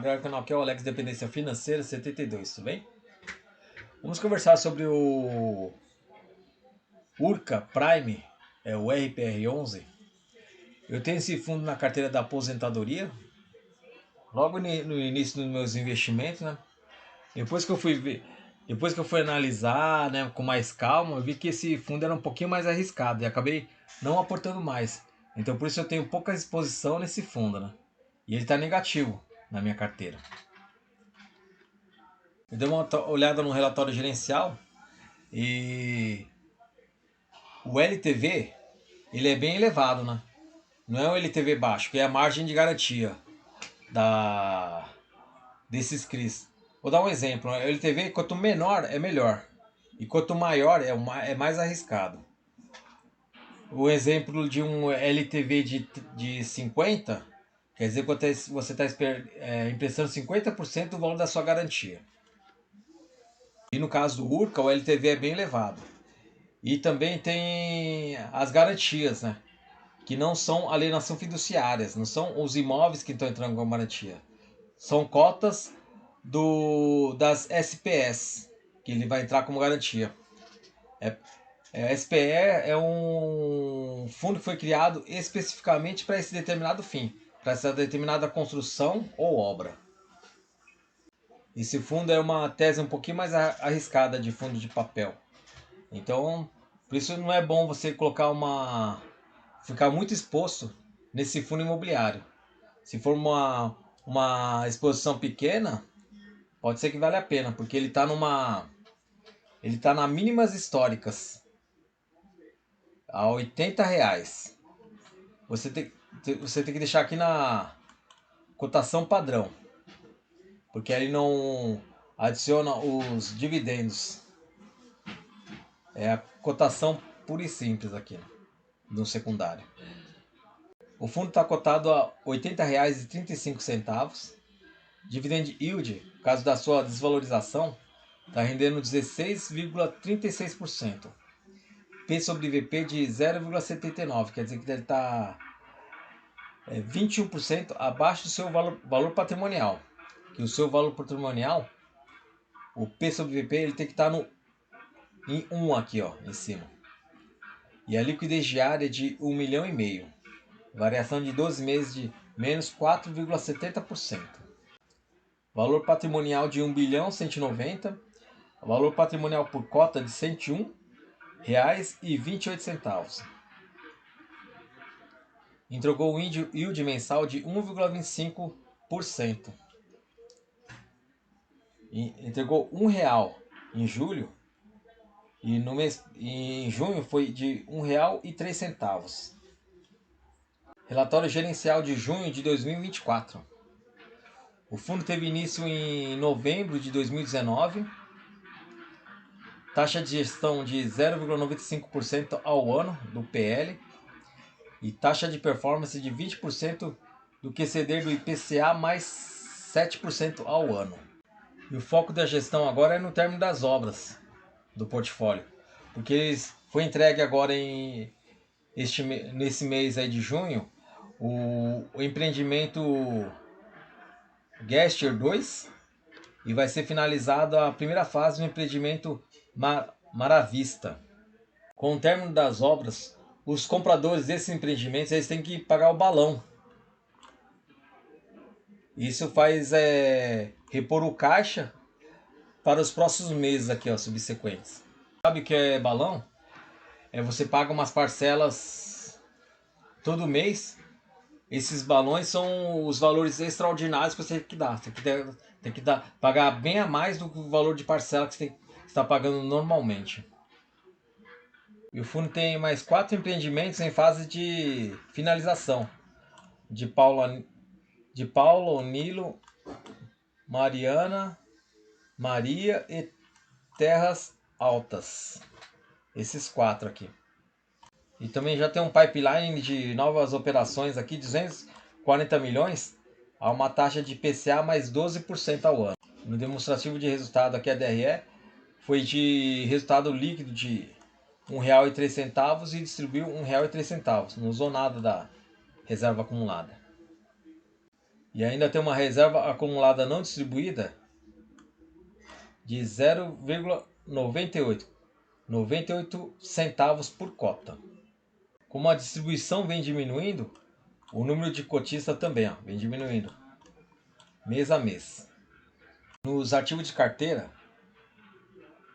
galera do canal, aqui é o Alex Dependência Financeira 72, tudo bem? Vamos conversar sobre o Urca Prime, o RPR11. Eu tenho esse fundo na carteira da aposentadoria, logo no início dos meus investimentos, né? Depois que eu fui analisar, né, com mais calma, eu vi que esse fundo era um pouquinho mais arriscado e acabei não aportando mais. Então por isso eu tenho pouca exposição nesse fundo, né? E ele está negativo na minha carteira. Eu dei uma olhada no relatório gerencial e o LTV ele é bem elevado, né? Não é o LTV baixo, que é a margem de garantia desses CRIs. Vou dar um exemplo. O LTV, quanto menor é melhor e quanto maior é mais arriscado. O exemplo de um LTV de 50 quer dizer que você está emprestando 50% do valor da sua garantia. E no caso do Urca, o LTV é bem elevado. E também tem as garantias, né? Que não são alienação fiduciárias, não são os imóveis que estão entrando com garantia. São cotas das SPS, que ele vai entrar como garantia. SPE é um fundo que foi criado especificamente para esse determinado fim, para essa determinada construção ou obra. Esse fundo é uma tese um pouquinho mais arriscada de fundo de papel. Então, por isso não é bom você ficar muito exposto nesse fundo imobiliário. Se for uma exposição pequena, pode ser que vale a pena, porque ele está na mínimas históricas, a R$ 80. Você tem que deixar aqui na cotação padrão, porque ele não adiciona os dividendos. É a cotação pura e simples aqui no secundário. O fundo está cotado a R$ 80,35. Dividend yield, no caso da sua desvalorização, está rendendo 16,36%. P sobre VP de 0,79, quer dizer que ele está 21% abaixo do seu valor patrimonial. Que o seu valor patrimonial, o P sobre VP, ele tem que estar em 1 aqui, ó, em cima. E a liquidez diária é de 1,5 milhão. Variação de 12 meses de menos 4,70%. Valor patrimonial de 1.190.000. Valor patrimonial por cota de R$ 101,28. Entregou um yield mensal de 1,25%. Entregou R$ 1 em julho. E em junho foi de R$ 1,03. Relatório gerencial de junho de 2024. O fundo teve início em novembro de 2019. Taxa de gestão de 0,95% ao ano do PL. E taxa de performance de 20% do que exceder do IPCA mais 7% ao ano. E o foco da gestão agora é no término das obras do portfólio. Porque foi entregue agora nesse mês aí de junho o empreendimento Gesture 2 e vai ser finalizada a primeira fase do empreendimento Maravista. Com o término das obras, os compradores desses empreendimentos eles têm que pagar o balão. Isso faz repor o caixa para os próximos meses aqui, ó, subsequentes. Sabe o que é balão? Você paga umas parcelas todo mês. Esses balões são os valores extraordinários que você tem que dar. Você tem que pagar bem a mais do que o valor de parcela que você está pagando normalmente. E o fundo tem mais 4 empreendimentos em fase de finalização. De Paulo, Nilo, Mariana, Maria e Terras Altas. Esses 4 aqui. E também já tem um pipeline de novas operações aqui, 240 milhões, a uma taxa de IPCA mais 12% ao ano. No demonstrativo de resultado aqui, a DRE, foi de resultado líquido de R$ 1,03 e distribuiu R$ 1,03. Não usou nada da reserva acumulada. E ainda tem uma reserva acumulada não distribuída de 0,98 centavos por cota. Como a distribuição vem diminuindo, o número de cotistas também vem diminuindo mês a mês. Nos ativos de carteira,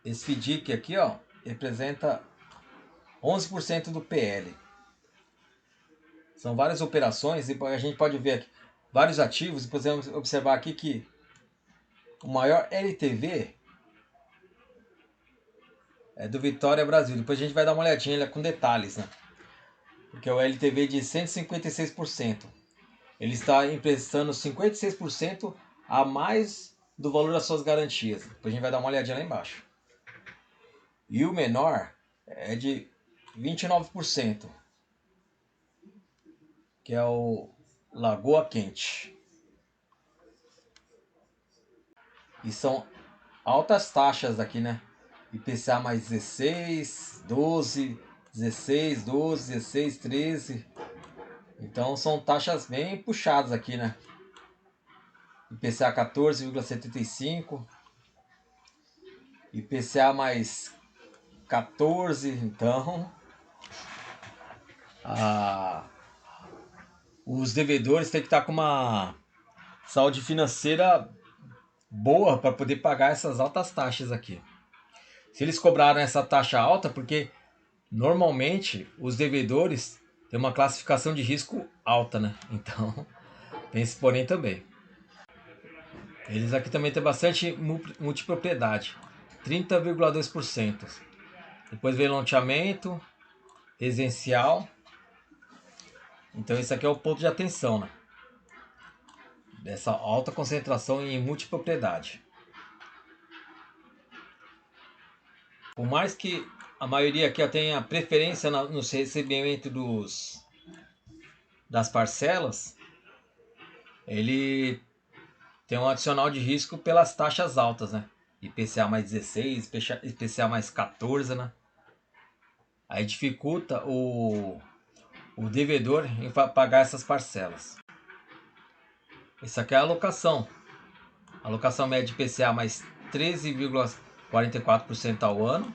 esse FDIC aqui representa 11% do PL. São várias operações e a gente pode ver aqui vários ativos e podemos observar aqui que o maior LTV é do Vitória Brasil. Depois a gente vai dar uma olhadinha com detalhes, né? Porque é o LTV de 156%. Ele está emprestando 56% a mais do valor das suas garantias. Depois a gente vai dar uma olhadinha lá embaixo. E o menor é de 29%, que é o Lagoa Quente. E são altas taxas aqui, né? IPCA mais 16, 12, 16, 12, 16, 13. Então são taxas bem puxadas aqui, né? IPCA 14,75. IPCA mais 14. Então os devedores têm que estar com uma saúde financeira boa para poder pagar essas altas taxas aqui. Se eles cobraram essa taxa alta, porque normalmente os devedores têm uma classificação de risco alta, né? Então tem esse porém também. Eles aqui também têm bastante multipropriedade, 30,2%. Depois vem loteamento, residencial. Então esse aqui é o ponto de atenção, né? Dessa alta concentração em multipropriedade. Por mais que a maioria aqui tenha preferência no recebimento das parcelas, ele tem um adicional de risco pelas taxas altas, né? IPCA mais 16, IPCA mais 14, né? Aí dificulta o devedor em pagar essas parcelas. Isso aqui é a alocação. A alocação média IPCA mais 13,44% ao ano.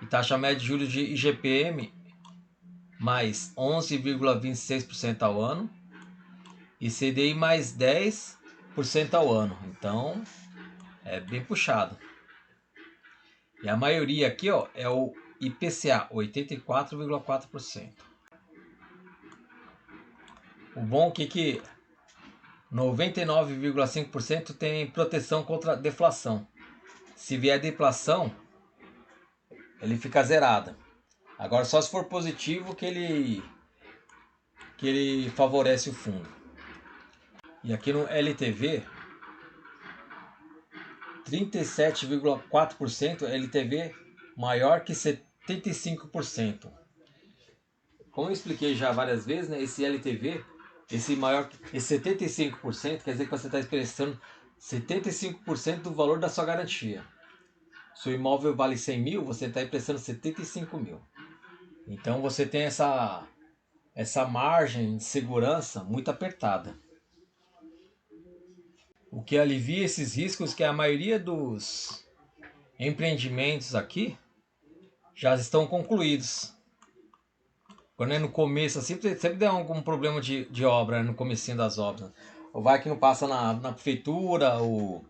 E taxa média de juros de IGPM mais 11,26% ao ano. E CDI mais 10% ao ano. Então é bem puxado. E a maioria aqui é o IPCA, 84,4%. O bom é que 99,5% tem proteção contra deflação. Se vier deflação, ele fica zerado. Agora só se for positivo que ele favorece o fundo. E aqui no LTV, 37,4% LTV maior que 75%. Como eu expliquei já várias vezes, né, esse LTV, esse 75%, quer dizer que você está expressando 75% do valor da sua garantia. Se o imóvel vale 100 mil, você está emprestando 75 mil. Então você tem essa margem de segurança muito apertada. O que alivia esses riscos que a maioria dos empreendimentos aqui já estão concluídos. Quando é no começo, assim, sempre dá algum problema de obra, no comecinho das obras. Ou vai que não passa na prefeitura, o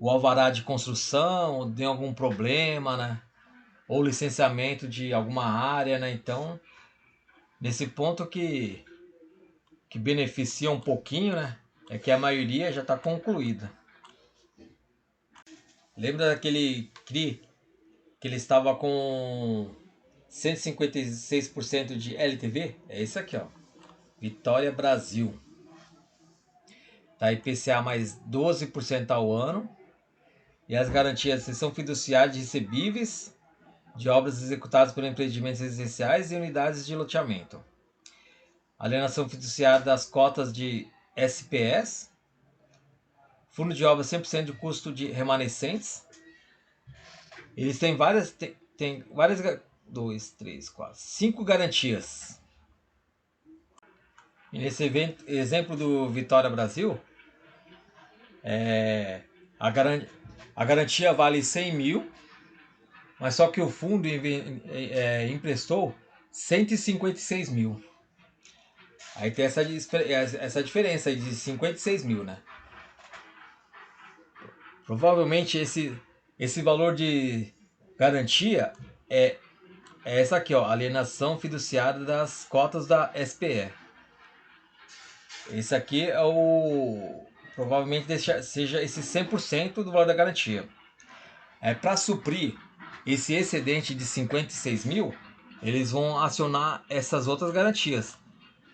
alvará de construção, ou tem algum problema, né? Ou licenciamento de alguma área, né? Então, nesse ponto que beneficia um pouquinho, né? É que a maioria já está concluída. Lembra daquele CRI que ele estava com 156% de LTV? É esse aqui, Vitória Brasil. Tá IPCA mais 12% ao ano. E as garantias são fiduciárias de recebíveis de obras executadas por empreendimentos residenciais e unidades de loteamento. Alienação fiduciária das cotas de SPS. Fundo de obras 100% de custo de remanescentes. Eles têm várias... Tem várias... 2, 3, 4, 5 garantias. E nesse exemplo do Vitória Brasil, a, a garantia vale 100 mil, mas só que o fundo emprestou 156 mil. Aí tem essa diferença aí de 56 mil, né? Provavelmente esse valor de garantia é essa aqui, ó, alienação fiduciária das cotas da SPE. Esse aqui é provavelmente seja esse 100% do valor da garantia. Para suprir esse excedente de 56 mil, eles vão acionar essas outras garantias,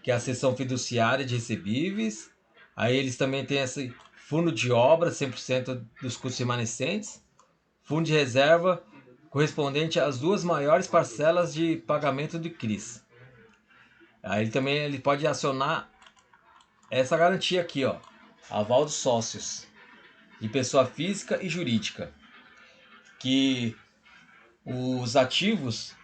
que é a cessão fiduciária de recebíveis. Aí eles também têm esse fundo de obra, 100% dos custos remanescentes, fundo de reserva correspondente às duas maiores parcelas de pagamento de CRIs. Aí ele pode acionar essa garantia aqui, ó, aval dos sócios, de pessoa física e jurídica, que os ativos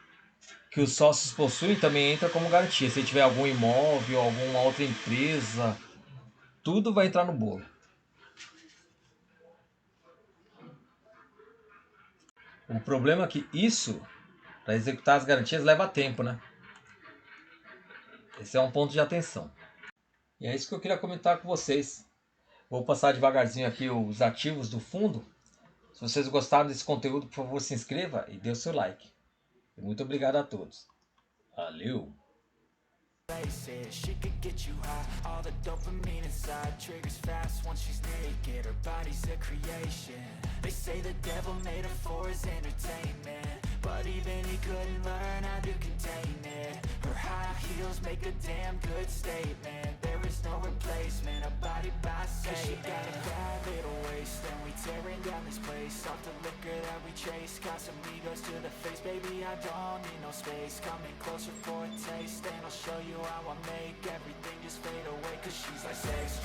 que os sócios possuem também entra como garantia. Se tiver algum imóvel, alguma outra empresa, tudo vai entrar no bolo. O problema é que isso, para executar as garantias, leva tempo, né? Esse é um ponto de atenção. E é isso que eu queria comentar com vocês. Vou passar devagarzinho aqui os ativos do fundo. Se vocês gostaram desse conteúdo, por favor, se inscreva e dê o seu like. E muito obrigado a todos. Valeu! She could get you high, all the dopamine inside triggers fast once she's naked, her body's a creation. They say the devil made her for his entertainment, but even he couldn't learn how to contain it. Her high heels make a damn good statement. There is no replacement, a body by Satan. She got a bad little waist, and we tearing down this place off the liquor that we chase. Got some egos to the face, baby, I don't need no space. Coming closer for a taste, and I'll show you how I make everything just fade away. Cause she's like sex,